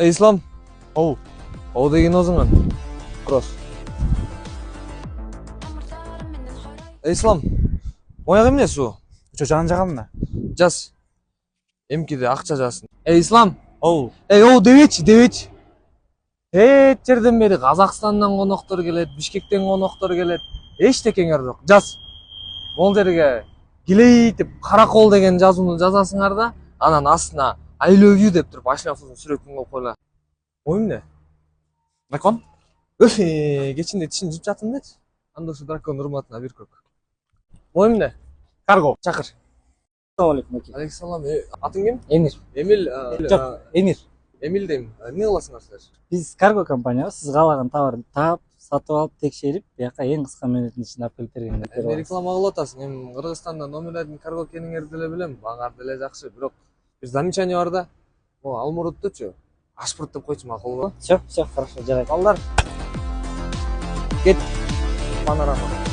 Ислам, Оу, о деген озыңан. Кросс. Ислам, мояк эмне суу? жан жаганна. Жаз. Эмкиде акча жазсын. Ислам, Оу, о дебечи. Жерден бери Казакстандан коноктор келет, Бишкектен коноктор келет. Эчтекеңер жок. Жаз. Могул жерге келейтип каракол деген жазууну жазасыңар да, анан астына I love you деп туруп ашынафыздын сүрөтүн коюп койгула. Ой эмне? дракон? Кечинде тишин жуп жатын дечи. Анда ушу дракон урматына бир көк. Ой эмне? Карго. Чакыр. Assalamu alaikum Аки. Алейкумсалам. Атың ким? Эмир. Эмил. Жок, Эмир. Эмил дейм. Эмне кыласыңар силер? Биз карго компания, сиз каалаган товарды таап, сатып алып, текшерип, бияка эң кыска мөөнөттүн ичинде алып келип бергенди. Эми реклама кылып атасың. Эми Кыргызстанда номерлердин карго экениңерди деле билем. Баңар деле жакшы, бирок бир замечание бар да. О, Алмураттычы. Ашпырт деп койчу макулбу? Все, хорошо, жарайт. Балдар. Кет. Панорама.